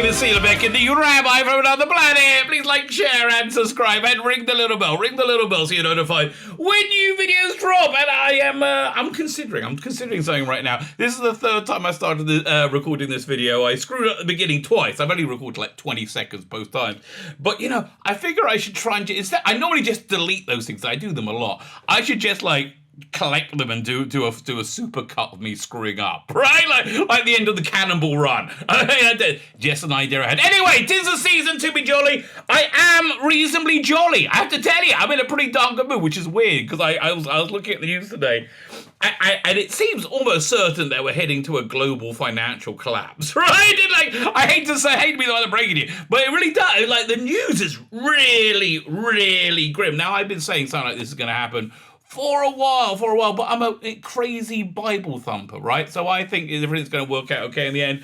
name is Tzvi Lebetkin, the Rabbi from another planet. Please like, share, and subscribe, and ring the little bell. Ring the little bell so you're notified when new videos drop. And I'm considering something right now. This is the third time I started recording this video. I screwed up at the beginning twice. I've only recorded like 20 seconds both times. But you know, I figure I should try and instead. I normally just delete those things. I do them a lot. I should just like collect them and do a super cut of me screwing up, right? Like the end of the Cannonball Run. Just an idea I had. Anyway, 'tis the season to be jolly. I am reasonably jolly. I have to tell you, I'm in a pretty dark good mood, which is weird because I was looking at the news today, and it seems almost certain that we're heading to a global financial collapse, right? And like, I hate to be the one to break it to you, but it really does. Like, the news is really, really grim. Now, I've been saying something like this is going to happen for a while, but I'm a crazy Bible thumper, right? So I think everything's going to work out okay in the end.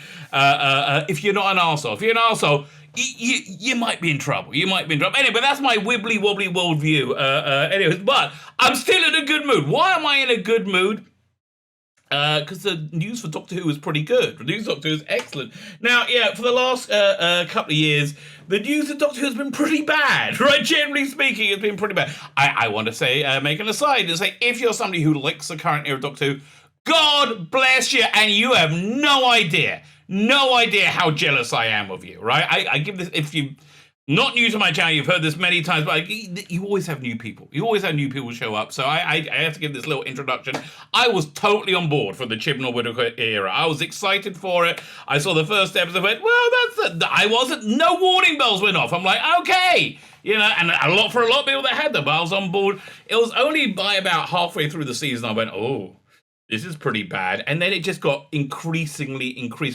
If you're not an arsehole, you might be in trouble. Anyway, but that's my wibbly wobbly worldview. Anyways, but I'm still in a good mood. Why am I in a good mood? Because the news for Doctor Who is pretty good. The news for Doctor Who is excellent. Now, yeah, for the last couple of years, the news of Doctor Who has been pretty bad, right? Generally speaking, it's been pretty bad. I want to say, make an aside and say, if you're somebody who likes the current era of Doctor Who, God bless you, and you have no idea how jealous I am of you, right? I give this, if you not new to my channel, you've heard this many times, but you always have new people. You always have new people show up. So I have to give this little introduction. I was totally on board for the Chibnall-Whittaker era. I was excited for it. I saw the first episode, went, well, I wasn't, no warning bells went off. I'm like, okay. You know, and for a lot of people that had them, but I was on board. It was only by about halfway through the season I went, oh, this is pretty bad. And then it just got increasingly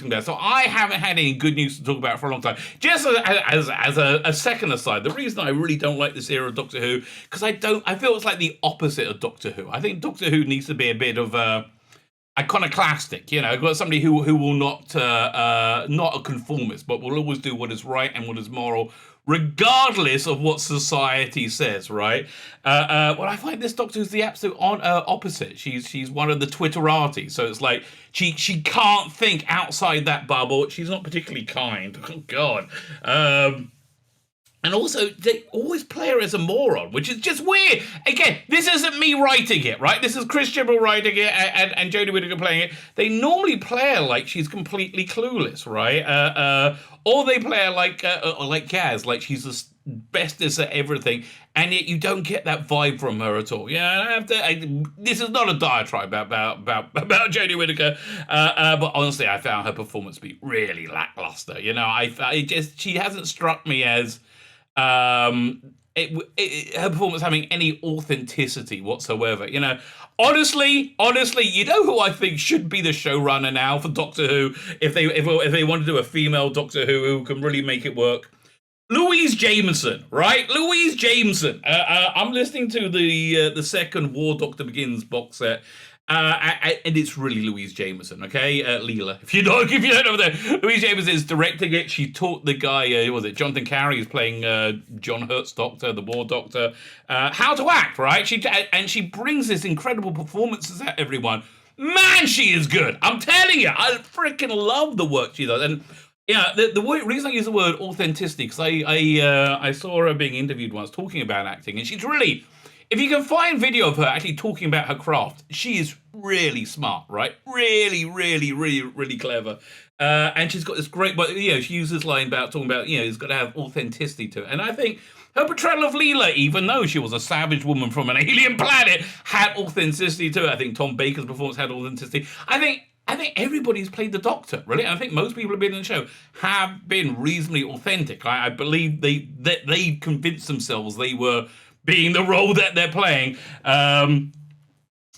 bad. So I haven't had any good news to talk about for a long time. Just as a second aside, the reason I really don't like this era of Doctor Who, because I feel it's like the opposite of Doctor Who. I think Doctor Who needs to be a bit of iconoclastic, you know, got somebody who will not a conformist, but will always do what is right and what is moral, regardless of what society says, right? Well, I find this Doctor is the absolute opposite. She's one of the Twitterati, so it's like she can't think outside that bubble. She's not particularly kind. Oh God. And also, they always play her as a moron, which is just weird. Again, this isn't me writing it, right? This is Chris Chibnall writing it and Jodie Whittaker playing it. They normally play her like she's completely clueless, right? Or they play her like Gaz, like she's the bestest at everything, and yet you don't get that vibe from her at all. Yeah, this is not a diatribe about Jodie Whittaker, but honestly, I found her performance to be really lackluster. You know, she hasn't struck me as her performance having any authenticity whatsoever. You know, honestly, you know who I think should be the showrunner now for Doctor Who if they want to do a female Doctor who can really make it work? Louise Jameson, right? Louise Jameson. I'm listening to the second War Doctor Begins box set. And it's really Louise Jameson, okay? Leela, if you don't know that, Louise Jameson is directing it. She taught the guy, Jonathan Carey, who's playing John Hurt's Doctor, the War Doctor, how to act, right? She brings this incredible performances at everyone. Man, she is good. I'm telling you, I freaking love the work she does. And yeah, the reason I use the word authenticity, because I saw her being interviewed once talking about acting, and she's really, if you can find video of her actually talking about her craft, she is really smart, right? Really, really, really, really clever. And she's got this great, but you know, she uses this line about talking about, you know, it's got to have authenticity to it. And I think her portrayal of Leela, even though she was a savage woman from an alien planet, had authenticity to it. I think Tom Baker's performance had authenticity. I think everybody's played the Doctor, really. I think most people who have been in the show have been reasonably authentic. I believe they convinced themselves they were being the role that they're playing,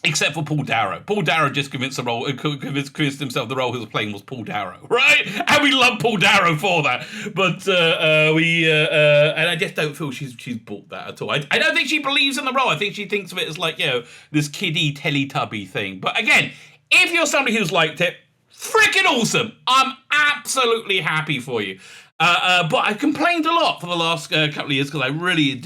except for Paul Darrow. Paul Darrow just convinced himself the role he was playing was Paul Darrow, right? And we love Paul Darrow for that. But and I just don't feel she's bought that at all. I don't think she believes in the role. I think she thinks of it as like, you know, this kiddie Teletubby thing. But again, if you're somebody who's liked it, freaking awesome. I'm absolutely happy for you. But I complained a lot for the last couple of years because I really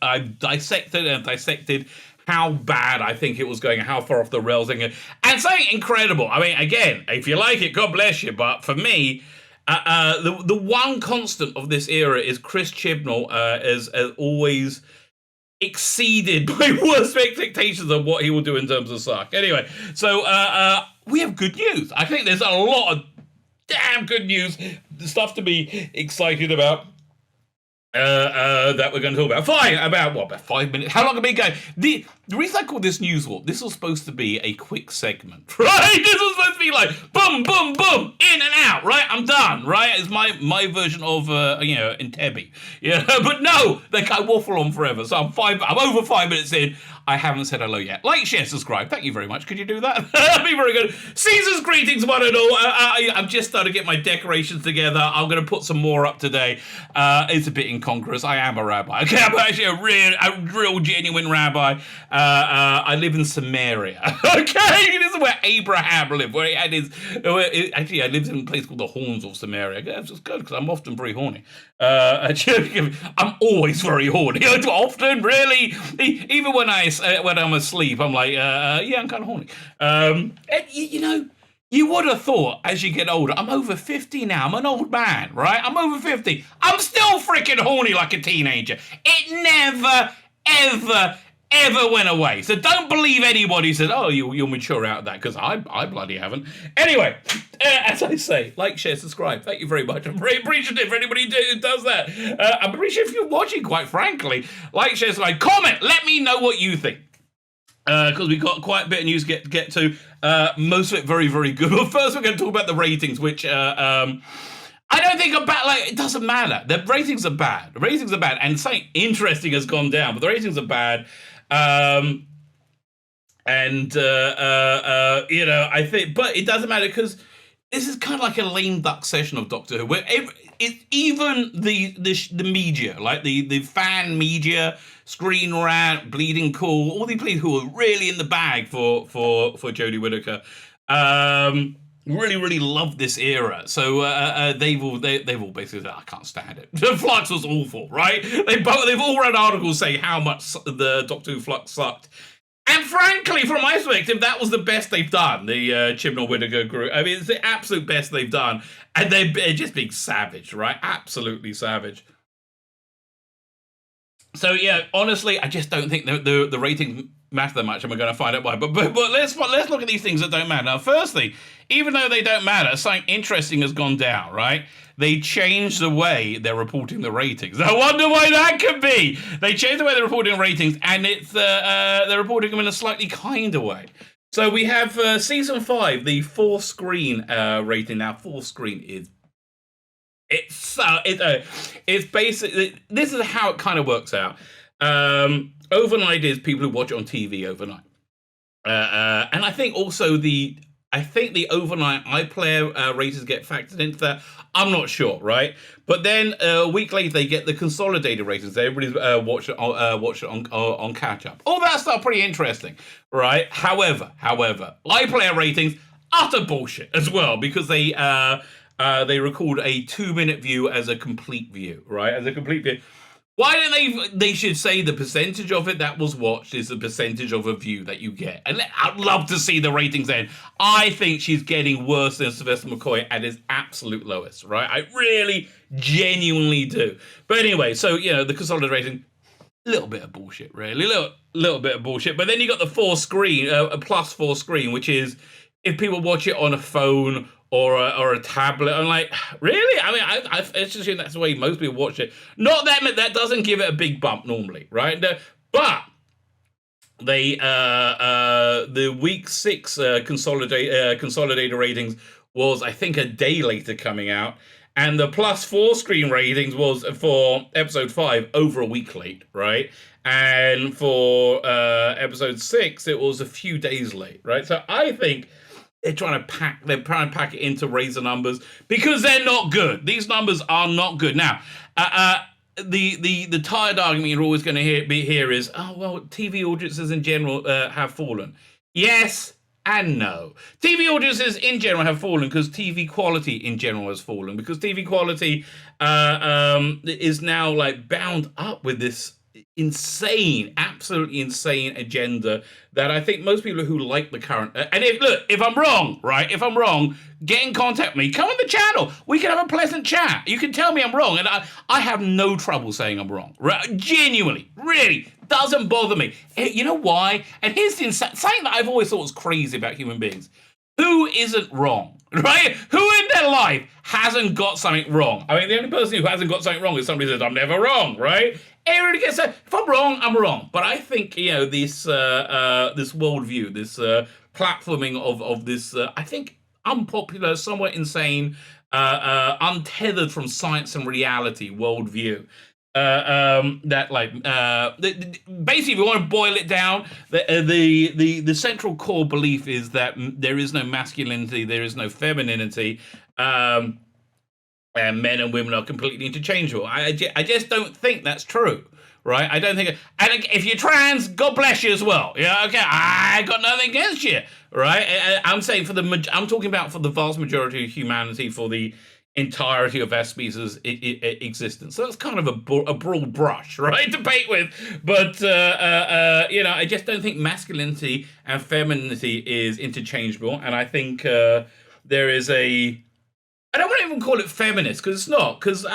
I've dissected how bad I think it was going and how far off the rails and something incredible. I mean, again, if you like it, God bless you. But for me, The one constant of this era is Chris Chibnall has always exceeded my worst expectations of what he will do in terms of suck. Anyway, so we have good news. I think there's a lot of damn good news, stuff to be excited about. That we're going to talk about. Fine, about 5 minutes? How long have we been going? The reason I call this News Walk, this was supposed to be a quick segment, right? This was supposed to be like boom, boom, boom, in and out, right? I'm done, right? It's my version of Entebbe, But no, I waffle on forever. So I'm over 5 minutes in. I haven't said hello yet. Like, share, subscribe. Thank you very much. Could you do that? That'd be very good. Caesar's greetings, one and all. I've just started to get my decorations together. I'm going to put some more up today. It's a bit incongruous. I am a rabbi. Okay, I'm actually a real genuine rabbi. I live in Samaria. Okay, this is where Abraham lived. Where he had actually, I lived in a place called the Horns of Samaria. That's just good because I'm often very horny. I'm always very horny. Often, really, even when I'm asleep, I'm like, I'm kind of horny. And, you would have thought as you get older, I'm over 50 now, I'm an old man, right? I'm over 50. I'm still freaking horny like a teenager. It never, ever went away. So don't believe anybody who says, oh, you'll mature out of that, because I bloody haven't. Anyway, as I say, like, share, subscribe. Thank you very much. I'm very appreciative for anybody who does that. I'm appreciative if you're watching, quite frankly. Like, share, subscribe. Comment. Let me know what you think. Because we've got quite a bit of news to get to. Most of it very, very good. But first, we're going to talk about the ratings, which I don't think are bad. Like, it doesn't matter. The ratings are bad. And something interesting has gone down, but the ratings are bad. I think, but it doesn't matter because this is kind of like a lame duck session of Doctor Who, where even the media, like the fan media, Screen Rant, Bleeding Cool, all these people who are really in the bag for Jodie Whittaker, really, really love this era. So they've all basically said, I can't stand it. Flux was awful, right? They've all read articles saying how much the Doctor Who Flux sucked. And frankly, from my perspective, that was the best they've done, the Chibnall Whittaker group. I mean, it's the absolute best they've done. And they're just being savage, right? Absolutely savage. So, yeah, honestly, I just don't think the ratings matter that much, and we're going to find out why. But let's look at these things that don't matter. Now, firstly, even though they don't matter, something interesting has gone down, right? They changed the way they're reporting the ratings. I wonder why that could be. They changed the way they're reporting ratings, and it's they're reporting them in a slightly kinder way. So we have season 5, the 4-screen rating. Now, 4-screen is it's basically, this is how it kind of works out. Overnight is people who watch it on TV overnight, and I think also the overnight iPlayer ratings get factored into that. I'm not sure, right? But then a week later they get the consolidated ratings. Everybody's watch it on catch up. All that stuff pretty interesting, right? However, iPlayer ratings utter bullshit as well, because they record a 2-minute view as a complete view, right? As a complete view. Why don't they should say the percentage of it that was watched is the percentage of a view that you get. And I'd love to see the ratings then. I think she's getting worse than Sylvester McCoy at his absolute lowest, right? I really, genuinely do. But anyway, so, the consolidated rating, a little bit of bullshit, really. Little bit of bullshit. But then you got the 4-screen, a plus 4-screen, which is if people watch it on a phone or a tablet. I'm like, really? I mean, I just assume that's the way most people watch it. Not that doesn't give it a big bump normally, right? But they the week 6 consolidated ratings was, I think, a day later coming out, and the plus 4-screen ratings was for episode 5 over a week late, right? And for episode 6, it was a few days late, right? So I think they're trying to pack it into razor numbers because they're not good. These numbers are not good. Now, the tired argument you're always going to hear is, oh, well, TV audiences in general have fallen. Yes and no. TV audiences in general have fallen because TV quality in general has fallen, because TV quality is now like bound up with this insane, absolutely insane agenda that I think most people who like the current and if I'm wrong, right? If I'm wrong, get in contact with me. Come on the channel. We can have a pleasant chat. You can tell me I'm wrong, and I have no trouble saying I'm wrong. Right? Genuinely, really doesn't bother me. You know why? And here's the something that I've always thought was crazy about human beings. Who isn't wrong, right? Who in their life hasn't got something wrong? I mean, the only person who hasn't got something wrong is somebody who says, I'm never wrong, right? Everybody gets that. If I'm wrong, I'm wrong. But I think, this this worldview, this platforming of this, I think, unpopular, somewhat insane, untethered from science and reality worldview. Basically, if you want to boil it down, the central core belief is that there is no masculinity, there is no femininity, and men and women are completely interchangeable. I just don't think that's true, right? I don't think. And if you're trans, God bless you as well. Yeah, okay, I got nothing against you, right? I'm saying I'm talking about for the vast majority of humanity, for the entirety of our species' existence. So that's kind of a broad brush, right, to paint with. But I just don't think masculinity and femininity is interchangeable. And I think there is I don't want to even call it feminist, because it's not. Because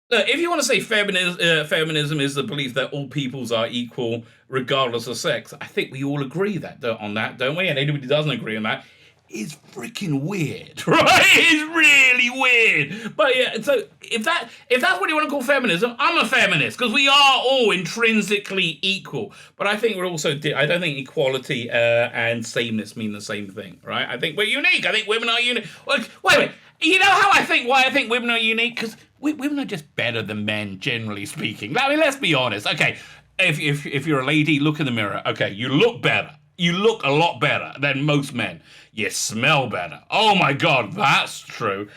if you want to say feminism is the belief that all peoples are equal regardless of sex, I think we all agree on that, don't we? And anybody who doesn't agree on that is freaking weird, right? It's really weird. But yeah, so if that's what you want to call feminism, I'm a feminist, because we are all intrinsically equal. But I think we're also I don't think equality and sameness mean the same thing, right? I think we're unique. I think women are unique. Wait a minute. You know why I think women are unique? Because women are just better than men, generally speaking. I mean, let's be honest. Okay, if you're a lady, look in the mirror. Okay, you look better. You look a lot better than most men. You smell better. Oh my God, that's true.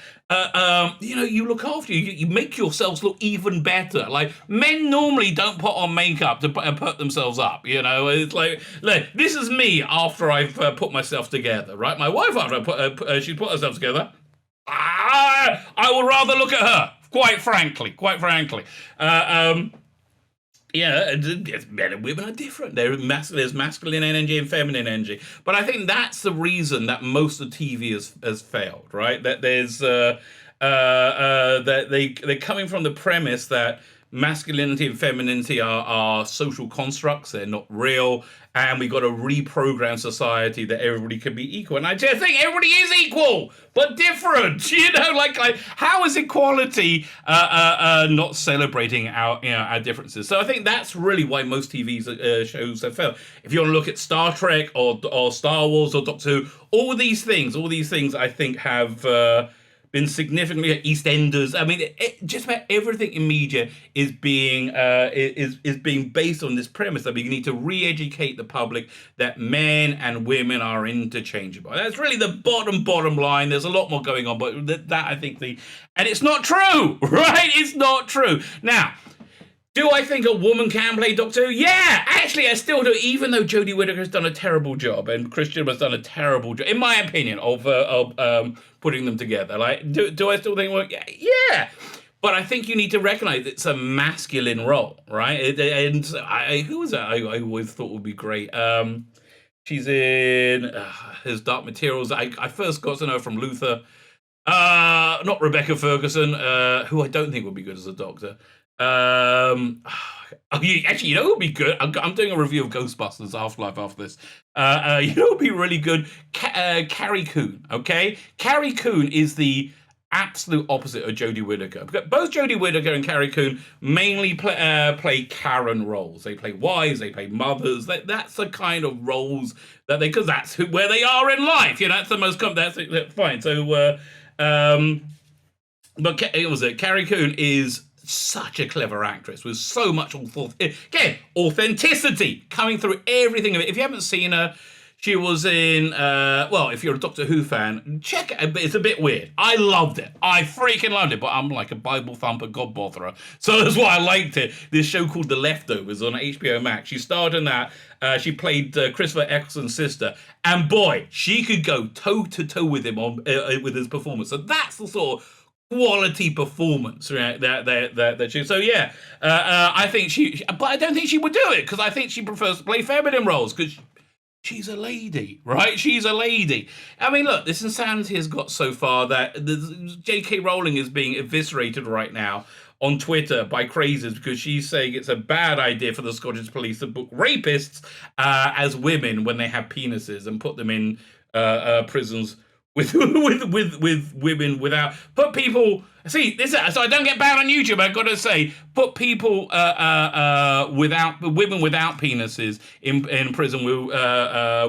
You look after you. You make yourselves look even better. Like, men normally don't put on makeup to put themselves up. It's like this is me after I've put myself together, right? My wife, after she put herself together, I would rather look at her. Quite frankly. Men and women are different. There's masculine energy and feminine energy. But I think that's the reason that most of TV has failed, right? That there's that they're coming from the premise that masculinity and femininity are social constructs. They're not real. And we got to reprogram society that everybody can be equal. And I just think everybody is equal, but different. Like how is equality not celebrating our differences? So I think that's really why most TV shows have failed. If you want to look at Star Trek or Star Wars or Doctor Who, all these things I think have been significantly EastEnders. I mean, just about everything in media is being based on this premise that we need to re-educate the public that men and women are interchangeable. That's really the bottom line. There's a lot more going on, but that I think and it's not true, right? It's not true. Now, do I think a woman can play Doctor Who? Yeah, actually, I still do, even though Jodie Whittaker has done a terrible job and Christian has done a terrible job, in my opinion, of putting them together. Like, do I still think work? Yeah. But I think you need to recognize it's a masculine role, right? Who was that I always thought would be great? She's in his Dark Materials. I first got to know from Luther. Not Rebecca Ferguson, who I don't think would be good as a doctor. Actually, who would be good? I'm doing a review of Ghostbusters Afterlife after this. Who would be really good? Carrie Coon. Okay, Carrie Coon is the absolute opposite of Jodie Whittaker. Both Jodie Whittaker and Carrie Coon mainly play Karen roles. They play wives, they play mothers. That's the kind of roles that because that's where they are in life. That's the most that's fine. So, but Carrie Coon is such a clever actress with so much authenticity coming through everything of it. If you haven't seen her, she was in, if you're a Doctor Who fan, check it. It's a bit weird. I loved it. I freaking loved it, but I'm like a Bible thumper god botherer. So that's why I liked it. This show called The Leftovers on HBO Max. She starred in that. She played Christopher Eccleston's sister. And boy, she could go toe-to-toe with him with his performance. So that's the sort of quality performance, right? That she. So yeah, I think but I don't think she would do it because I think she prefers to play feminine roles because she's a lady, right? She's a lady. I mean, look, this insanity has got so far that J.K. Rowling is being eviscerated right now on Twitter by crazies because she's saying it's a bad idea for the Scottish police to book rapists as women when they have penises and put them in prisons with with women without put people see this so I don't get banned on YouTube. I've got to say put people without women without penises in prison with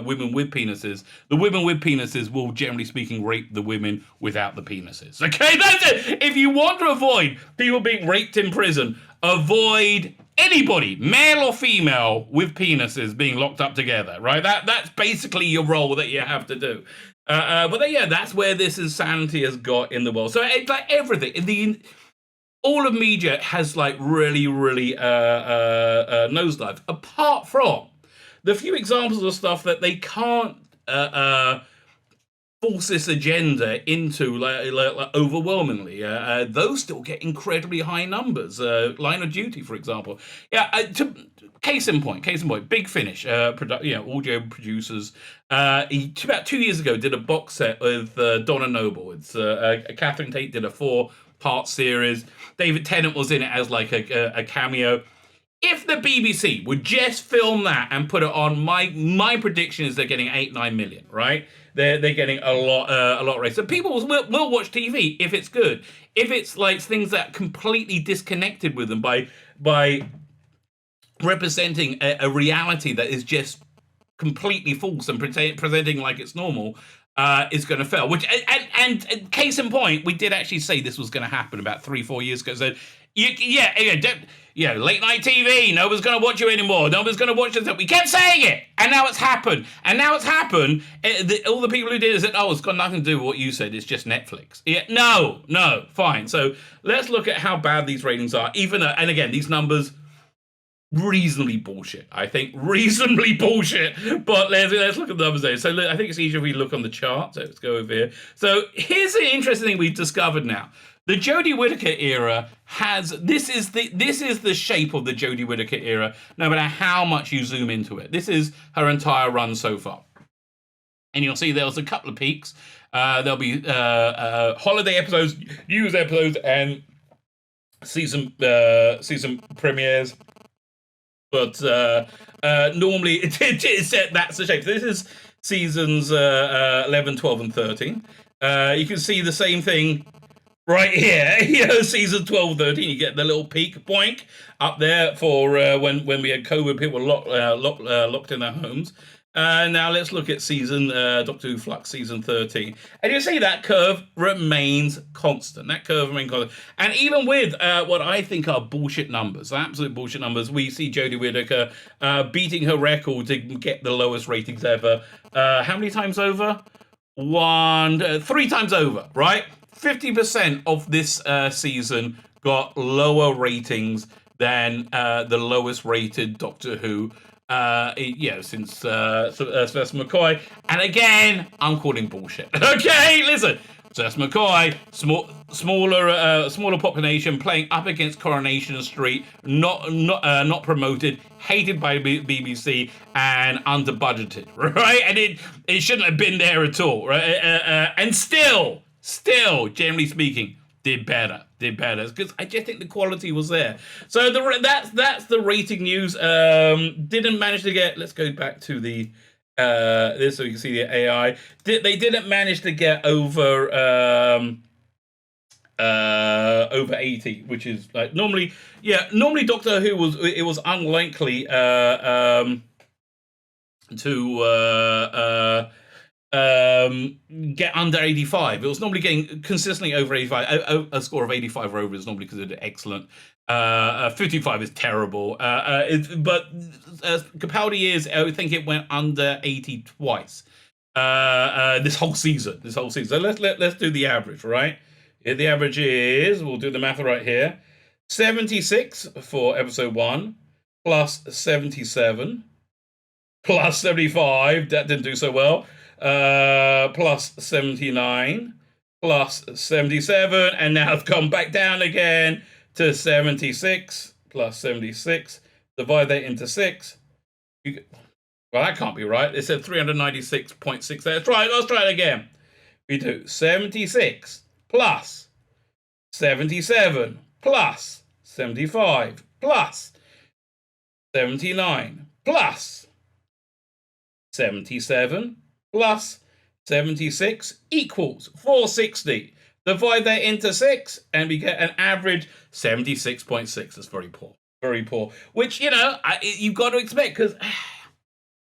women with penises. The women with penises will generally speaking rape the women without the penises. Okay, that's it. If you want to avoid people being raped in prison, avoid anybody, male or female, with penises being locked up together. Right, that's basically your role that you have to do. But yeah, that's where this insanity has got in the world. So it's like everything. All of media has like really nosedived. Apart from the few examples of stuff that they can't force this agenda into like overwhelmingly. Those still get incredibly high numbers. Line of Duty, for example. Yeah. Case in point, Big Finish, audio producers. About 2 years ago, did a box set with Donna Noble. It's Catherine Tate did a 4-part series. David Tennant was in it as like a cameo. If the BBC would just film that and put it on, my prediction is they're getting 8-9 million. Right? They're getting a lot right. So people will watch TV if it's good. If it's like things that are completely disconnected with them by representing a reality that is just completely false and presenting like it's normal, is going to fail. Which and case in point, we did actually say this was going to happen about 3-4 years ago. So late night TV, nobody's going to watch you anymore. Nobody's going to watch this. We kept saying it, and now it's happened. All the people who did it said, "Oh, it's got nothing to do with what you said. It's just Netflix." Yeah, no, fine. So let's look at how bad these ratings are. Even though, and again, these numbers. Reasonably bullshit, I think. Reasonably bullshit. But let's look at the numbers there. So I think it's easier if we look on the chart. So let's go over here. So here's the interesting thing we've discovered now. The Jodie Whittaker era this is the shape of the Jodie Whittaker era, no matter how much you zoom into it. This is her entire run so far. And you'll see there's a couple of peaks. There'll be holiday episodes, news episodes, and season premieres. But normally that's the shape. So this is seasons 11, 12, and 13. You can see the same thing right here. Season 12, 13. You get the little peak, boink, up there for when we had COVID, people were locked in their homes. Now let's look at season Doctor Who Flux, season 13. And you see that curve remains constant. And even with what I think are bullshit numbers, absolute bullshit numbers, we see Jodie Whittaker beating her record to get the lowest ratings ever. How many times over? 3 times over, right? 50% of this season got lower ratings than the lowest rated Doctor Who. Since Sylvester McCoy. And again, I'm calling bullshit. Okay, listen. Sylvester McCoy, smaller population, playing up against Coronation Street, not promoted, hated by BBC, and under budgeted, right? And it shouldn't have been there at all, right? And still, generally speaking, did better because I just think the quality was there. So that's the rating news. Didn't manage to get. Let's go back to the this so you can see the AI. They didn't manage to get over 80, which is like normally Doctor Who was unlikely to get under 85. It was normally getting consistently over 85. A score of 85 or over is normally considered excellent. 55 is terrible. But Capaldi years, I think it went under 80 twice. This whole season. So let's do the average, right? The average is, we'll do the math right here, 76 for episode 1, plus 77, plus 75. That didn't do so well. Plus 79, plus 77, and now I've gone back down again to 76 plus 76. Divide that into 6. Well, that can't be right. It said 396.6 there. Let's try it again. We do 76 plus 77 plus 75 plus 79 plus 77 plus 76 equals 460. Divide that into 6 and we get an average 76.6. That's very poor. Very poor. Which, you've got to expect because...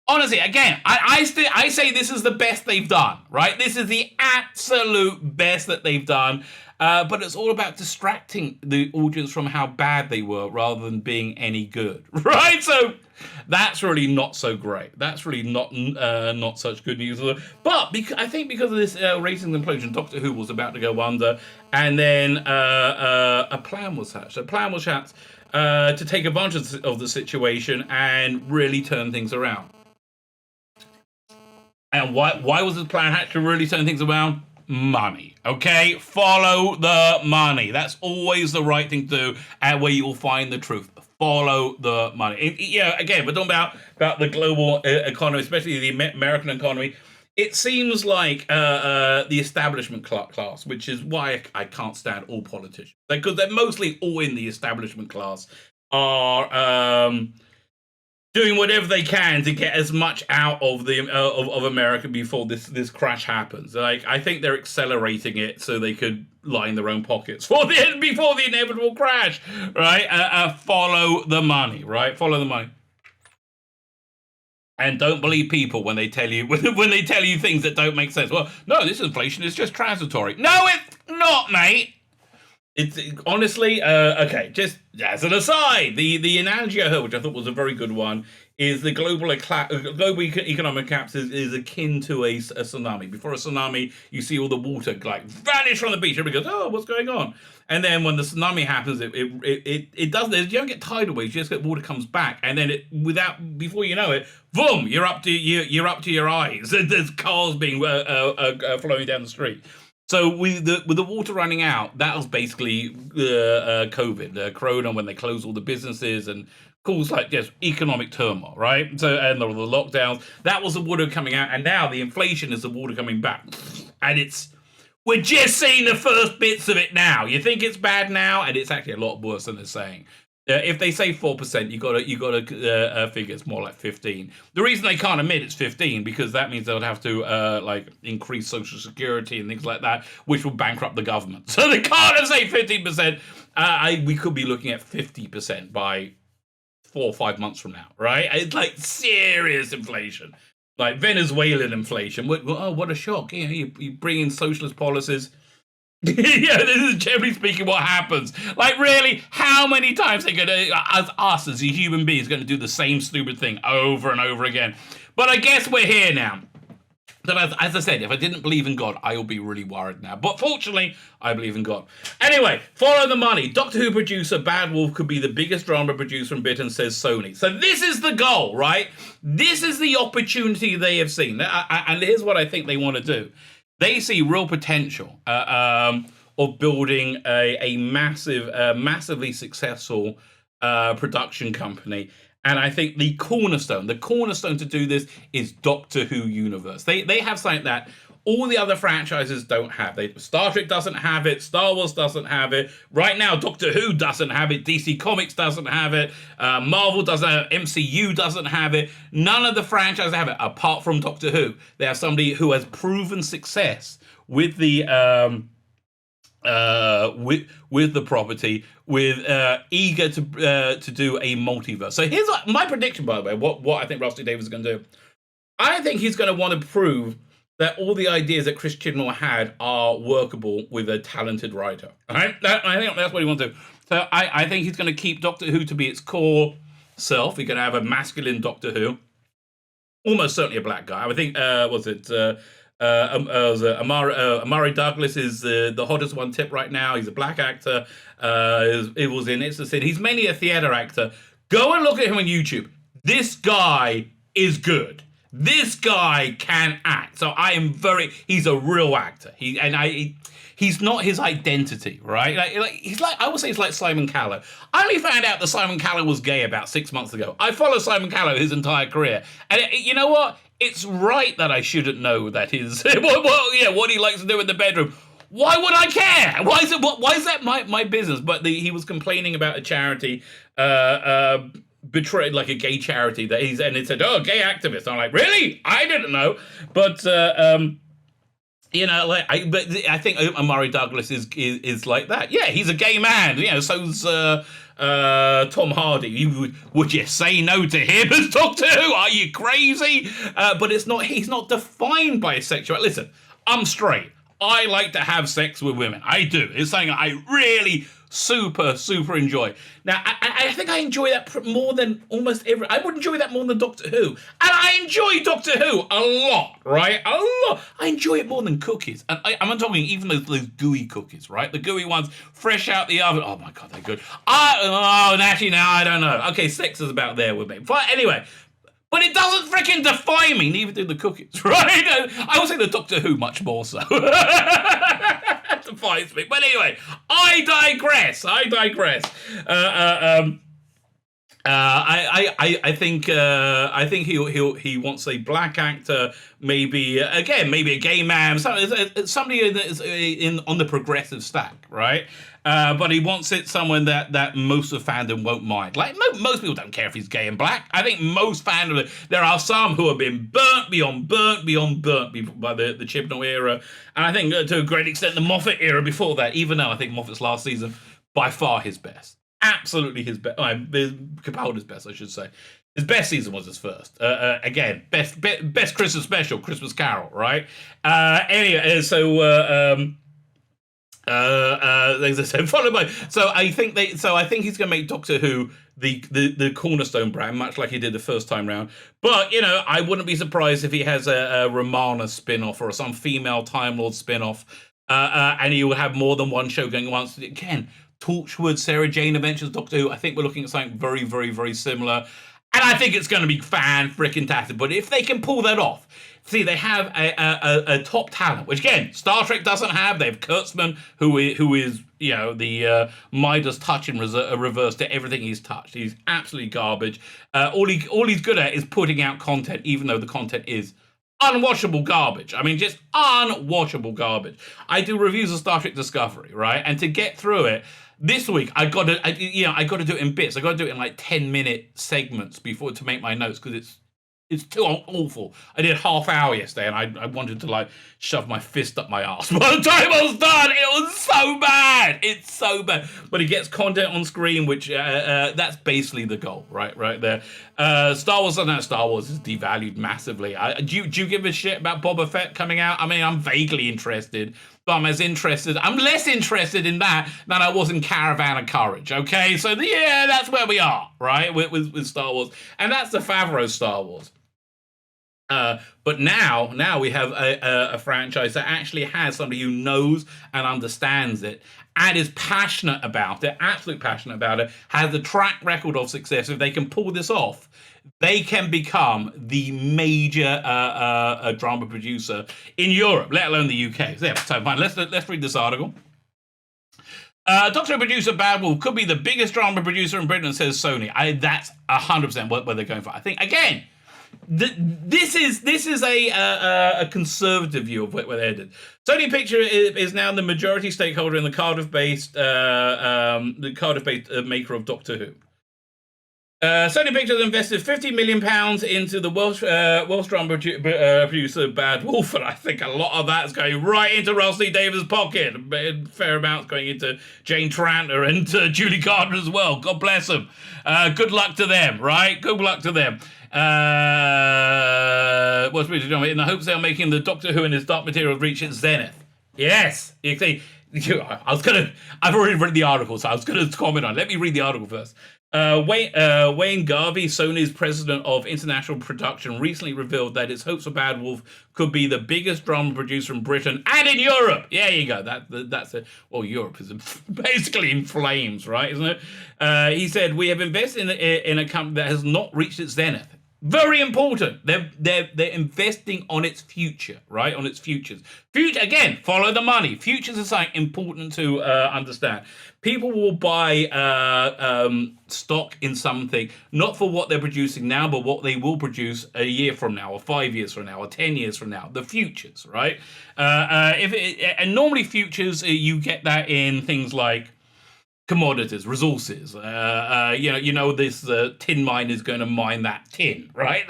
Honestly, again, I say this is the best they've done, right? This is the absolute best that they've done. But it's all about distracting the audience from how bad they were rather than being any good, right? So that's really not so great. That's really not such good news. But I think because of this ratings implosion, Doctor Who was about to go under, and then a plan was hatched. A plan was hatched to take advantage of the situation and really turn things around. And why was this plan hatched to really turn things around? Money, okay? Follow the money. That's always the right thing to do, and where you will find the truth. Follow the money. Again, we're talking about the global economy, especially the American economy. It seems like the establishment class, which is why I can't stand all politicians, because they're mostly all in the establishment class, are doing whatever they can to get as much out of the of America before this crash happens. Like, I think they're accelerating it so they could line their own pockets before the inevitable crash, right? Follow the money, right? Follow the money. And don't believe people when they tell you things that don't make sense. Well, no, this inflation is just transitory. No, it's not, mate. It's honestly, okay, just as an aside, the analogy I heard, which I thought was a very good one, is the global economic collapse is akin to a tsunami. Before a tsunami, you see all the water like vanish from the beach. Everybody goes, oh, what's going on? And then when the tsunami happens, it doesn't. You don't get tidal waves. You just get water comes back, and then before you know it, boom, you're up to your eyes. There's cars being flowing down the street. So with the water running out, that was basically COVID, Corona, when they closed all the businesses and caused like just economic turmoil, right? So and the lockdowns, that was the water coming out, and now the inflation is the water coming back, and we're just seeing the first bits of it now. You think it's bad now, and it's actually a lot worse than they're saying. If they say 4%, you got to figure it's more like 15. The reason they can't admit it's 15 because that means they'll have to like increase Social Security and things like that, which will bankrupt the government. So they can't say 15%. We could be looking at 50% by 4 or 5 months from now, right? It's like serious inflation, like Venezuelan inflation. What a shock! You bring in socialist policies. Yeah, this is generally speaking what happens. Like, really, how many times they're going to, us as human beings, going to do the same stupid thing over and over again? But I guess we're here now. So as I said, if I didn't believe in God, I would be really worried now. But fortunately, I believe in God. Anyway, follow the money. Doctor Who producer Bad Wolf could be the biggest drama producer in Britain, says Sony. So this is the goal, right? This is the opportunity they have seen. And here's what I think they want to do. They see real potential of building a massively successful production company. And I think the cornerstone to do this is Doctor Who universe. They have something that all the other franchises don't have. Star Trek doesn't have it. Star Wars doesn't have it. Right now, Doctor Who doesn't have it. DC Comics doesn't have it. Marvel doesn't have it. MCU doesn't have it. None of the franchises have it, apart from Doctor Who. They have somebody who has proven success with the with the property, eager to do a multiverse. So here's my prediction, by the way. What I think Rusty Davies is going to do. I think he's going to want to prove that all the ideas that Chris Chibnall had are workable with a talented writer. All right? I think that's what he wants to do. So I think he's going to keep Doctor Who to be its core self. He's going to have a masculine Doctor Who. Almost certainly a black guy. I think, Amari Douglas is the hottest one tip right now. He's a black actor. It was in It's a Sin. He's mainly a theater actor. Go and look at him on YouTube. This guy is good. This guy can act. So he's a real actor. He's not his identity, right? I would say he's like Simon Callow. I only found out that Simon Callow was gay about 6 months ago. I follow Simon Callow his entire career. And you know what? It's right that I shouldn't know that what he likes to do in the bedroom. Why would I care? Why is that my business? But he was complaining about a charity, betrayed like a gay charity and it said, oh, gay activist. I'm like, really? I didn't know. But I think Amari Douglas is like that. Yeah, he's a gay man. So's Tom Hardy. Would you say no to him as Doctor Who? Are you crazy? But he's not defined by his sexuality. Listen, I'm straight. I like to have sex with women. I do. It's something I really super, super enjoy. Now, I think I enjoy that more than almost I would enjoy that more than Doctor Who. And I enjoy Doctor Who a lot, right? A lot. I enjoy it more than cookies. And I'm talking even those gooey cookies, right? The gooey ones, fresh out the oven. Oh, my God, they're good. Actually, now I don't know. Okay, sex is about there with me. But anyway... But it doesn't freaking define me, neither do the cookies, right? I would say the Doctor Who much more so. Defines me. But anyway, I digress. I think he wants a black actor, maybe a gay man, somebody on the progressive stack, right? But he wants it someone that most of fandom won't mind. Like most people don't care if he's gay and black. I think most fandom, there are some who have been burnt beyond by the Chibnall era, and I think to a great extent the Moffat era before that. Even though I think Moffat's last season by far his best, absolutely his best. Capaldi's best, I should say. His best season was his first. Again, best Christmas special, Christmas Carol, right? Anyway, as I said, followed by. So I think he's going to make Doctor Who the cornerstone brand, much like he did the first time round. But I wouldn't be surprised if he has a Romana spin-off or some female Time Lord spin-off, and he will have more than one show going once again. Torchwood, Sarah Jane Adventures, Doctor Who. I think we're looking at something very, very, very similar, and I think it's going to be fan-frickin-tastic. But if they can pull that off. See, they have a top talent, which again, Star Trek doesn't have. They have Kurtzman, who is the Midas touch in reverse to everything he's touched. He's absolutely garbage. All he's good at is putting out content, even though the content is unwatchable garbage. I mean, just unwatchable garbage. I do reviews of Star Trek Discovery, right? And to get through it. This week, I got to do it in bits. I got to do it in like 10-minute segments to make my notes because it's too awful. I did half hour yesterday, and I wanted to shove my fist up my ass. By the time I was done, it was so bad. It's so bad. But it gets content on screen, which that's basically the goal, right there. Star Wars is devalued massively. Do you give a shit about Boba Fett coming out? I mean, I'm vaguely interested. But I'm less interested in that than I was in Caravan of Courage, okay? So, that's where we are, right, with Star Wars. And that's the Favreau Star Wars. But now we have a franchise that actually has somebody who knows and understands it and is passionate about it, absolutely passionate about it, has a track record of success. If they can pull this off, they can become the major drama producer in Europe, let alone the UK. So fine. Let's read this article. Doctor Who producer Bad Wolf could be the biggest drama producer in Britain, says Sony. That's 100% what they're going for. I think again, this is a conservative view of where they're headed. Sony Picture is now the majority stakeholder in the Cardiff-based maker of Doctor Who. Sony Pictures invested £50 million into the Welsh drama producer Bad Wolf, and I think a lot of that's going right into Russell T Davies' pocket. A fair amount's going into Jane Tranter and Julie Gardner as well. God bless them. Good luck to them, right? Good luck to them. What's really doing? In the hopes they're making the Doctor Who and his Dark Materials reach its zenith. Yes, you see. I've already read the article, so I was going to comment on it. Let me read the article first. Wayne Garvey, Sony's president of international production, recently revealed that its hopes for Bad Wolf could be the biggest drama producer in Britain and in Europe. Yeah, you go. That's it. Well, Europe is basically in flames, right? Isn't it? He said, "We have invested in a company that has not reached its zenith." Very important. They're investing on its future, right? On its futures. Future again. Follow the money. Futures is something important to understand. People will buy stock in something not for what they're producing now, but what they will produce a year from now, or 5 years from now, or 10 years from now. The futures, right? And normally futures, you get that in things like commodities, resources. This tin mine is going to mine that tin, right?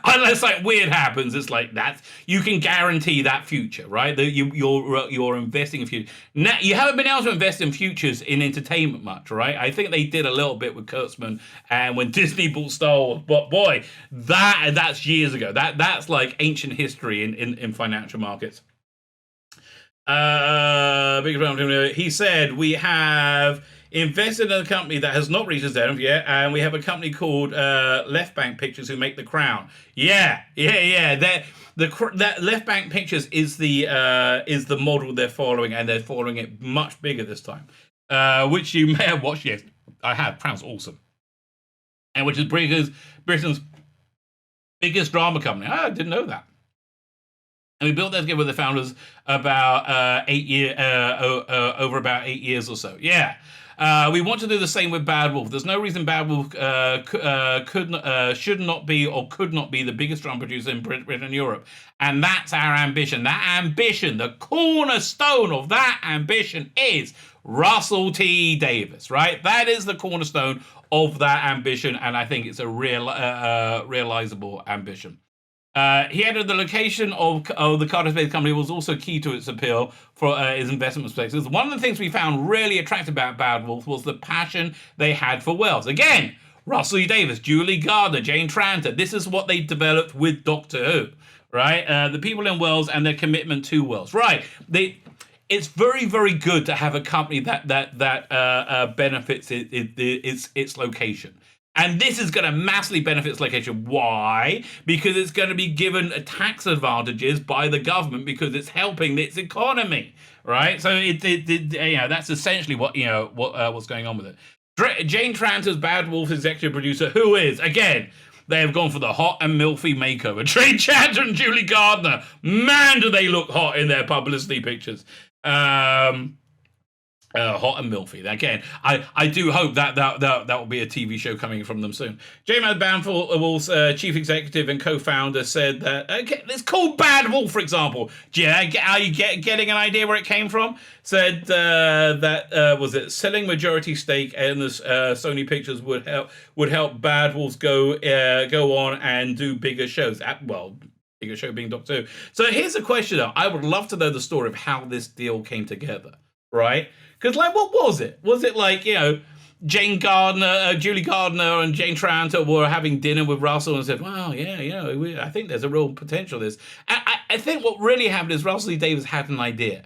Unless like weird happens, it's like that. You can guarantee that future, right? You're investing in future. Now you haven't been able to invest in futures in entertainment much, right? I think they did a little bit with Kurtzman and when Disney bought Star Wars, but boy, that's years ago. That's like ancient history in financial markets. He said we have invested in a company that has not reached its end yet, and we have a company called Left Bank Pictures who make The Crown. Yeah. That Left Bank Pictures is the model they're following, and they're following it much bigger this time, which you may have watched. Yes, I have. Crown's awesome, and which is Britain's biggest drama company. I didn't know that. And we built that together with the founders about over about 8 years or so. Yeah. We want to do the same with Bad Wolf. There's no reason Bad Wolf should not be or could not be the biggest drum producer in Britain and Europe. And that's our ambition. That ambition, the cornerstone of that ambition is Russell T. Davies, right? That is the cornerstone of that ambition. And I think it's a realizable ambition. He added the location of the Cardiff-based company was also key to its appeal for his investment perspectives. One of the things we found really attractive about Bad Wolf was the passion they had for Wales. Again, Russell E. Davies, Julie Gardner, Jane Tranter. This is what they developed with Doctor Who, right? The people in Wales and their commitment to Wales, right? It's very, very good to have a company that benefits its location. And this is going to massively benefit its location. Why? Because it's going to be given tax advantages by the government because it's helping its economy, right? So that's essentially what's going on with it. Jane Tranter's Bad Wolf executive producer, who is again, they have gone for the hot and milfy makeover. Jane Tranter and Julie Gardner, man, do they look hot in their publicity pictures. Hot and milfy. Again, I do hope that will be a TV show coming from them soon. J-Man Wolf's chief executive and co-founder said that it's called Bad Wolf, for example. Are you getting an idea where it came from? Said that was it selling majority stake in the Sony Pictures would help Bad Wolves go on and do bigger shows. Bigger show being Doctor Who. So here's a question though. I would love to know the story of how this deal came together, right? Because, like, what was it? Was it like, Julie Gardner and Jane Tranter were having dinner with Russell and said, well, I think there's a real potential to this. I think what really happened is Russell T. Davies had an idea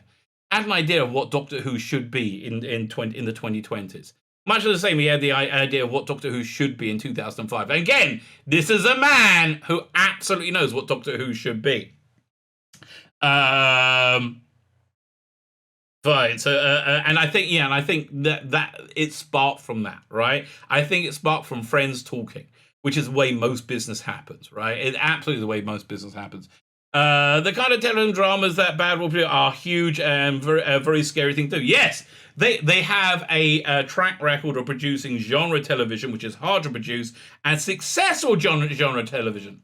of what Doctor Who should be in the 2020s. Much of the same, he had the idea of what Doctor Who should be in 2005. And again, this is a man who absolutely knows what Doctor Who should be. Right. So, and I think that it sparked from that, right? I think it sparked from friends talking, which is the way most business happens, right? It's absolutely the way most business happens. The kind of television dramas that Bad Wolf do are huge and very scary thing to do. Yes, they have a track record of producing genre television, which is hard to produce, and successful genre television.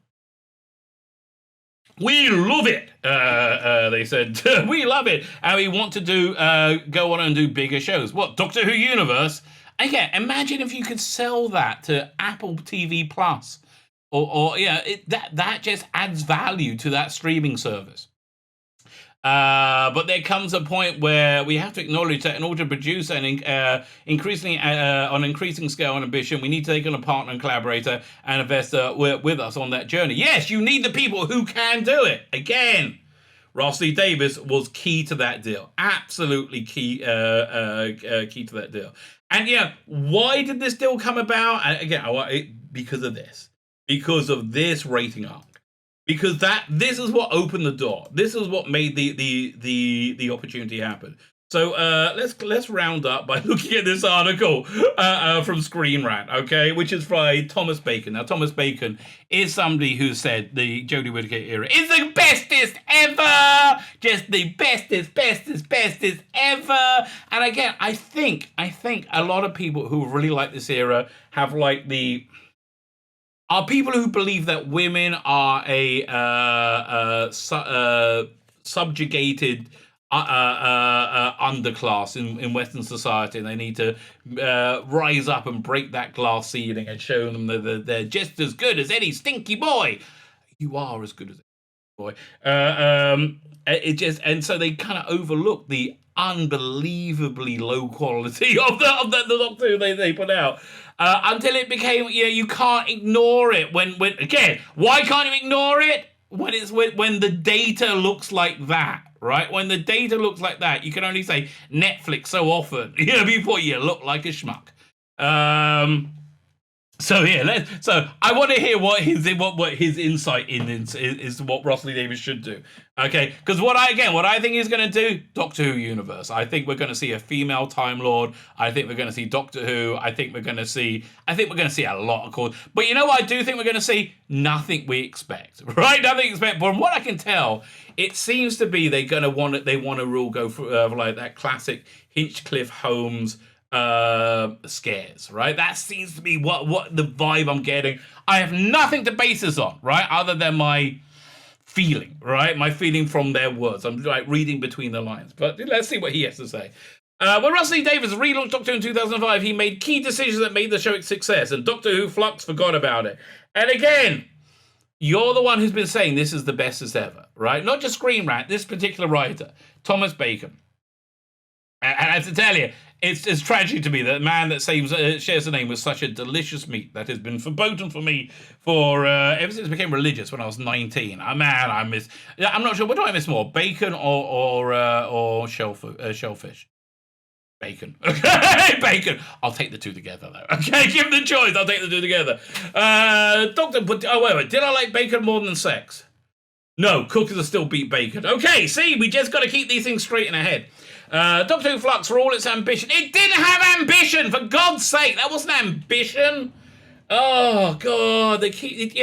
We love it, they said. We love it. And we want to go on and do bigger shows. What, Doctor Who Universe? Again, imagine if you could sell that to Apple TV Plus. That just adds value to that streaming service. But there comes a point where we have to acknowledge that in order to produce an increasing scale and ambition, we need to take on a partner and collaborator and investor with us on that journey. Yes, you need the people who can do it. Again, Russell T. Davies was key to that deal. Absolutely key to that deal. And why did this deal come about? And again, because of this. Because of this rating arc. Because this is what opened the door. This is what made the opportunity happen. So let's round up by looking at this article from Screen Rant, okay, which is by Thomas Bacon. Now, Thomas Bacon is somebody who said the Jodie Whittaker era is the bestest ever, just the bestest ever. And again, I think a lot of people who really like this era have like are people who believe that women are a subjugated underclass in Western society, and they need to rise up and break that glass ceiling and show them that they're just as good as any stinky boy. You are as good as any boy. It just, and so they kind of overlook the unbelievably low quality of the Doctor Who they put out. Until it became, you can't ignore it. When again, why can't you ignore it? When the data looks like that, right? When the data looks like that, you can only say Netflix so often, before you look like a schmuck. So I want to hear what his insight is what Russell T Davies should do. Okay, because what I think he's going to do, Doctor Who universe. I think we're going to see a female Time Lord. I think we're going to see Doctor Who. I think we're going to see a lot of calls. But you know what I do think we're going to see? Nothing we expect, right? Nothing we expect. But from what I can tell, it seems to be they want to rule go for like that classic Hinchcliffe Holmes scares, right? That seems to be what the vibe I'm getting. I have nothing to base this on, right? Other than my feeling, right? My feeling from their words. I'm like reading between the lines. But let's see what he has to say. When Russell T Davies relaunched Doctor Who in 2005, he made key decisions that made the show a success, and Doctor Who Flux forgot about it. And again, you're the one who's been saying this is the bestest ever, right? Not just Screen Rant, this particular writer, Thomas Bacon. And I have to tell you, it's tragic to me that a man that shares the name with such a delicious meat that has been verboten for me for ever since I became religious when I was 19. I'm not sure. What do I miss more, bacon or shellfish? Bacon. Okay, bacon. I'll take the two together though. Okay, give the choice. I'll take the two together. Wait. Did I like bacon more than sex? No, cookers are still beat bacon. Okay, see, we just got to keep these things straight in our head. Doctor Who Flux, for all its ambition, it didn't have ambition, for God's sake. That wasn't ambition. Oh, God, they keep,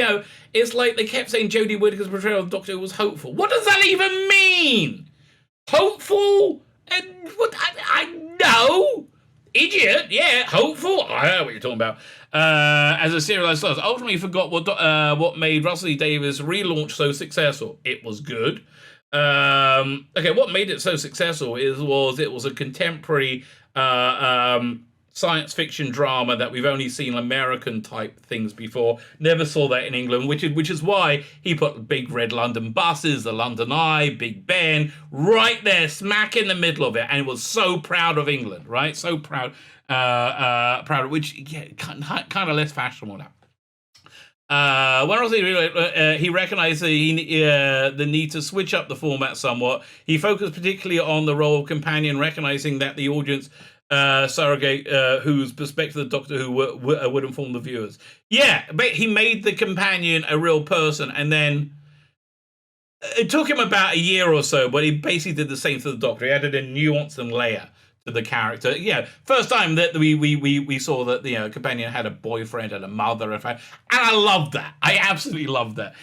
it's like they kept saying Jodie Whittaker's portrayal of Doctor Who was hopeful. What does that even mean? Hopeful? And what? I know. Idiot, yeah, hopeful. I know what you're talking about. As a serialized stars, ultimately forgot what made Russell T Davies' relaunch so successful. It was good. What made it so successful it was a contemporary science fiction drama that we've only seen American type things before. Never saw that in England, which is why he put big red London buses, the London Eye, Big Ben, right there, smack in the middle of it, and was so proud of England, right? So proud, of which kind of less fashionable now. When he recognized the need to switch up the format somewhat. He focused particularly on the role of companion, recognizing that the audience surrogate whose perspective of Doctor Who would inform the viewers. Yeah, but he made the companion a real person, and then it took him about a year or so, but he basically did the same to the Doctor. He added a nuance and layer to the character. Yeah, first time that we saw that the companion had a boyfriend and a mother and and I loved that. I absolutely loved that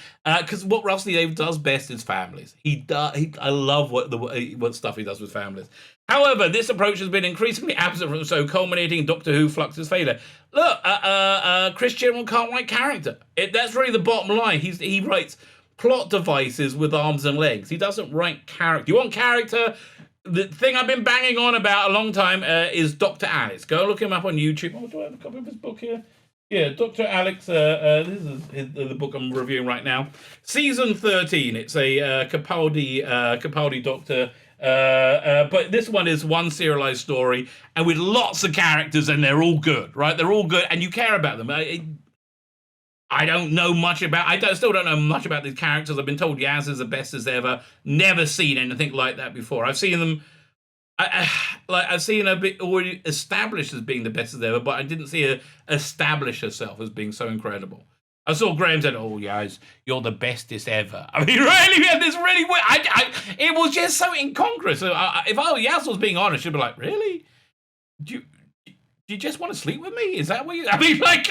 because what Russell T Davies does best is families. I love what stuff he does with families. However, this approach has been increasingly absent from the show, culminating in Doctor Who Flux's failure. Look, Chris Chibnall can't write character. That's really the bottom line. He writes plot devices with arms and legs. He doesn't write character. You want character? The thing I've been banging on about a long time is Dr. Alex. Go look him up on YouTube. Oh, do I have a copy of his book here? Yeah, Dr. Alex. This is the book I'm reviewing right now. Season 13. It's a Capaldi Doctor. But this one is one serialized story and with lots of characters, and they're all good, right? They're all good, and you care about them. I don't know much about. Still don't know much about these characters. I've been told Yaz is the best as ever. Never seen anything like that before. I've seen them. I've seen a bit already established as being the best as ever, but I didn't see her establish herself as being so incredible. I saw Graham said, "Oh, guys, you're the bestest ever." I mean, really, we had this really weird. It was just so incongruous. So if Yas was being honest, she'd be like, "Really? Do you just want to sleep with me? Is that what you?" I mean, like,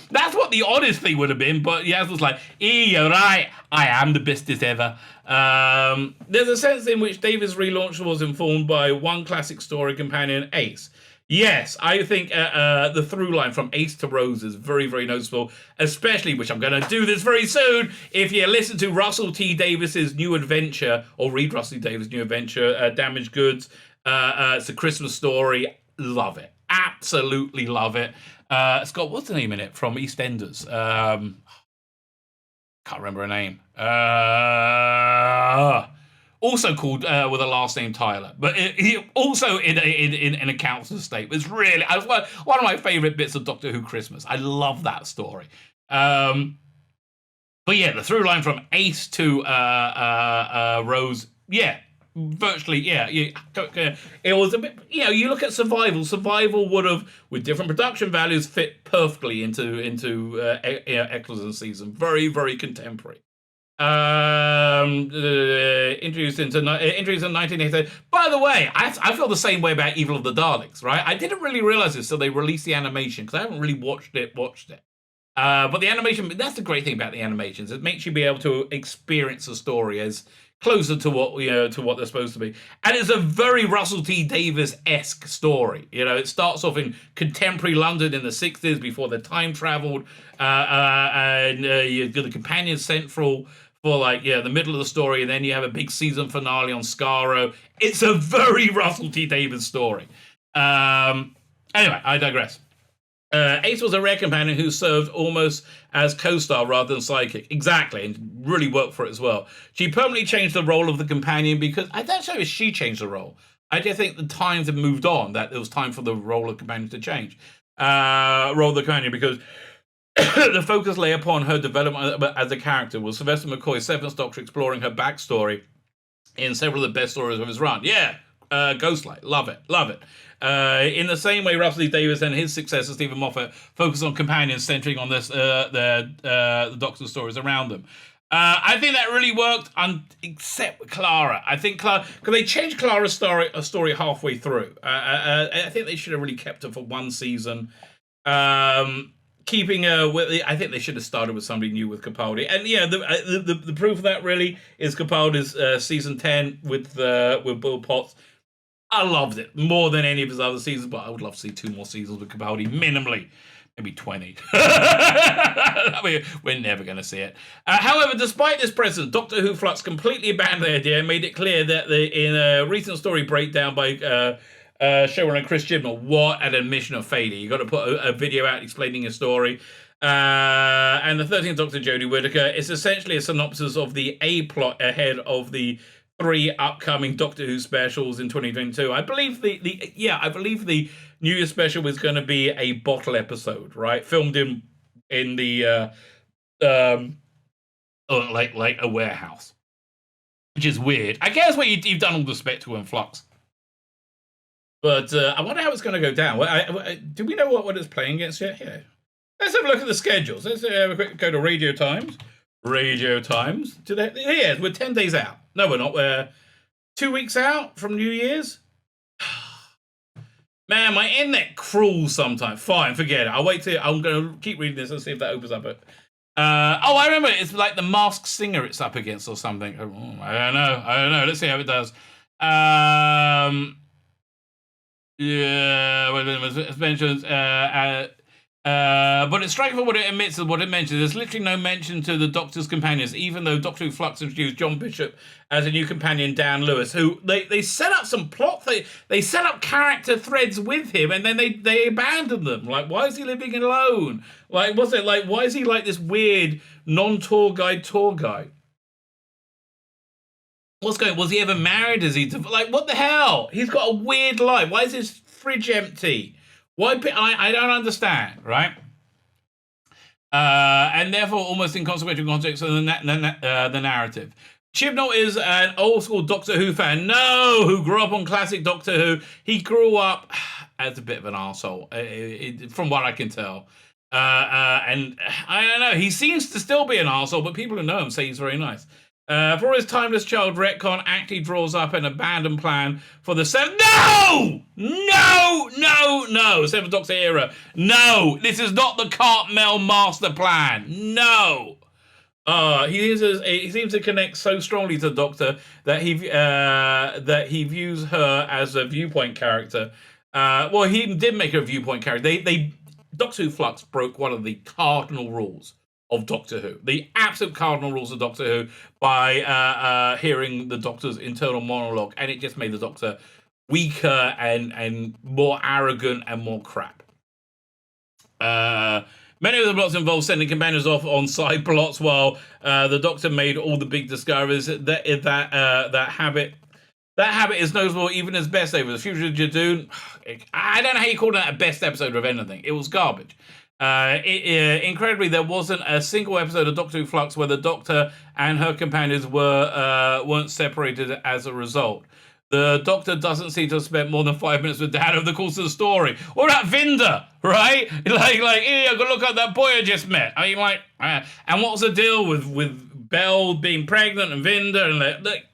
that's what the honest thing would have been. But Yas was like, "You're right. I am the bestest ever." There's a sense in which Davis' relaunch was informed by one classic story companion, Ace. Yes, I think the through line from Ace to Rose is very, very noticeable, especially, which I'm going to do this very soon, if you listen to Russell T. Davis's new adventure, or read Russell T. Davis' new adventure, Damaged Goods. It's a Christmas story. Love it. Absolutely love it. It's got, what's the name in it from EastEnders? Can't remember her name. Also called with a last name Tyler, but he also in a council estate. It's really one of my favorite bits of Doctor Who Christmas. I love that story. But yeah, the through line from Ace to Rose, yeah, virtually, yeah. It was a bit, you look at Survival. Survival would have, with different production values, fit perfectly into Eccleston season. Very, very contemporary. Introduced in 1988. By the way, I feel the same way about Evil of the Daleks, right? I didn't really realize this till they released the animation, because I haven't really watched it. But the animation, that's the great thing about the animations. It makes you be able to experience the story as closer to what they're supposed to be. And it's a very Russell T. Davies-esque story. It starts off in contemporary London in the 60s before they time traveled, and you've got the companion central for the middle of the story, and then you have a big season finale on Skaro. It's a very Russell T. Davies story. Anyway, I digress. Ace was a rare companion who served almost as co-star rather than sidekick. Exactly, and really worked for it as well. She permanently changed the role of the companion because, I don't know if she changed the role. I just think the times have moved on, that it was time for the role of companion to change. Role of the companion, because the focus lay upon her development as a character, with Sylvester McCoy's Seventh Doctor exploring her backstory in several of the best stories of his run. Yeah, Ghostlight, love it. In the same way, Russell T. Davies and his successor, Stephen Moffat, focused on companions centering on the Doctor's stories around them. I think that really worked, except with Clara. I think Clara, because they changed Clara's story halfway through. I think they should have really kept her for one season. Keeping her with, I think they should have started with somebody new with Capaldi. And yeah, the proof of that really is Capaldi's season 10 with Bill Potts. I loved it more than any of his other seasons, but I would love to see 2 more seasons with Capaldi, minimally. Maybe 20. We're never going to see it. However, despite this precedent, Doctor Who Flux completely abandoned the idea and made it clear that in a recent story breakdown by showrunner Chris Chibnall, what an admission of failure. You got to put a video out explaining a story. And the 13th Doctor, Jodie Whittaker, is essentially a synopsis of the A plot ahead of the 3 upcoming Doctor Who specials in 2022. I believe the New Year special is going to be a bottle episode, right? Filmed in the like a warehouse, which is weird. I guess where you've done all the Spectre and Flux, but I wonder how it's going to go down. Do we know what it's playing against yet? Yeah. Let's have a look at the schedules. Let's have a quick go to Radio Times. Radio Times. Yeah, we're 10 days out. No, we're not. We're 2 weeks out from New Year's. Man, my internet crawls sometimes. Fine, forget it. I'll wait till I'm going to keep reading this and see if that opens up. I remember it's like the Masked Singer it's up against or something. I don't know. Let's see how it does. Yeah, it mentions. But it's striking for what it admits and what it mentions. There's literally no mention to the Doctor's companions, even though Doctor Who Flux introduced John Bishop as a new companion, Dan Lewis, who they set up some plot. They set up character threads with him, and then they abandoned them. Like, why is he living alone? Like, why is he like this weird non-tour guide tour guy? What's going on? Was he ever married? Is he like, what the hell? He's got a weird life. Why is his fridge empty? Why? I don't understand, right? And therefore, almost inconsequential context of the narrative. Chibnall is an old-school Doctor Who fan. No, who grew up on classic Doctor Who. He grew up as a bit of an arsehole, from what I can tell. And I don't know, he seems to still be an arsehole, but people who know him say he's very nice. For his timeless child, retcon actually draws up an abandoned plan for the seventh. No! Seventh Doctor era. No, this is not the Cartmel master plan. No. He seems to connect so strongly to the Doctor that he views her as a viewpoint character. Well, he did make her a viewpoint character. Doctor Who Flux broke one of the cardinal rules of Doctor Who, the absolute cardinal rules of Doctor Who, by hearing the Doctor's internal monologue, and it just made the Doctor weaker and more arrogant and more crap. Many of the plots involve sending companions off on side plots, while the Doctor made all the big discoveries. That habit is noticeable even as best over the Future of Jadoon. I don't know how you call that a best episode of anything. It was garbage. Incredibly, there wasn't a single episode of Doctor Who Flux where the Doctor and her companions weren't separated as a result. The Doctor doesn't seem to have spent more than 5 minutes with Dad over the course of the story. Or that Vinda, right? Like, here, go look at that boy I just met. I mean, like, and what's the deal with Belle being pregnant and Vinda and like,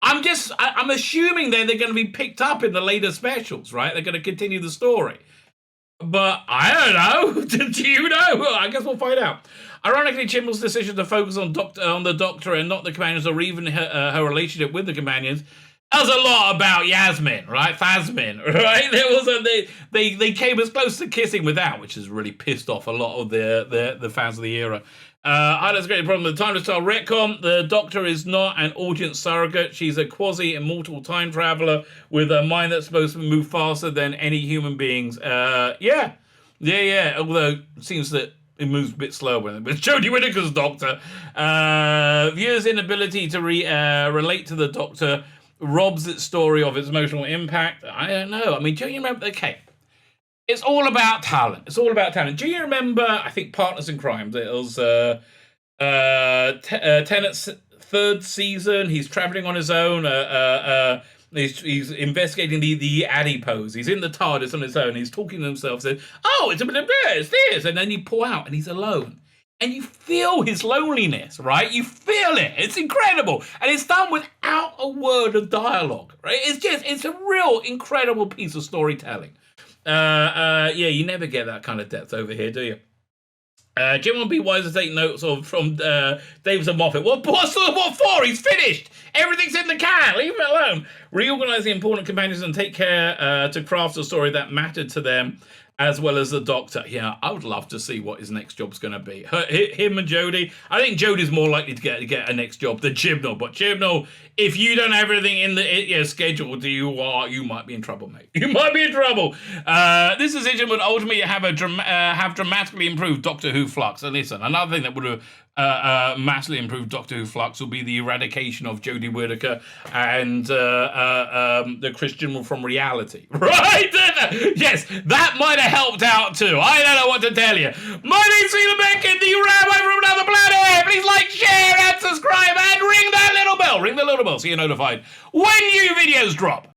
I'm assuming they're going to be picked up in the later specials, right? They're going to continue the story. But I don't know. Do you know? Well, I guess we'll find out. Ironically, Chibnall's decision to focus on the Doctor and not the companions, or even her relationship with the companions, has a lot about Yasmin, right? Phasmin, right? They came as close to kissing without, which has really pissed off a lot of the fans of the era. I don't great problem with the Timeless Child retcon. The Doctor is not an audience surrogate. She's a quasi-immortal time traveler with a mind that's supposed to move faster than any human beings. Yeah. Although it seems that it moves a bit slower with Jodie Whittaker's Doctor. Viewers' inability to relate to the Doctor robs its story of its emotional impact. I don't know. I mean, do you remember? Okay. It's all about talent. Do you remember, I think, Partners in Crime? It was Tennant's third season. He's traveling on his own. He's investigating the adipose. He's in the TARDIS on his own. He's talking to himself, saying, oh, it's a bit of this. And then you pull out and he's alone. And you feel his loneliness, right? You feel it. It's incredible. And it's done without a word of dialogue, right? It's a real incredible piece of storytelling. You never get that kind of depth over here, do you? Jim would be wise to take notes from Davis and Moffat. What for? He's finished. Everything's in the can. Leave it alone. Reorganize the important companions and take care to craft a story that mattered to them, as well as the Doctor. Yeah, I would love to see what his next job's going to be. Him and Jodie. I think Jodie's more likely to get a next job than Chibnall. But Chibnall, if you don't have everything in the schedule, you might be in trouble, mate. You might be in trouble. This decision would ultimately have dramatically improved Doctor Who Flux. And listen, another thing that would have massively improved Doctor Who Flux will be the eradication of Jodie Whittaker and the Christian from reality. Right? Yes, that might have helped out too. I don't know what to tell you. My name's Tzvi Lebetkin, the Rabbi from another planet. Please like, share, and subscribe, and ring that little bell. Ring the little bell so you're notified when new videos drop.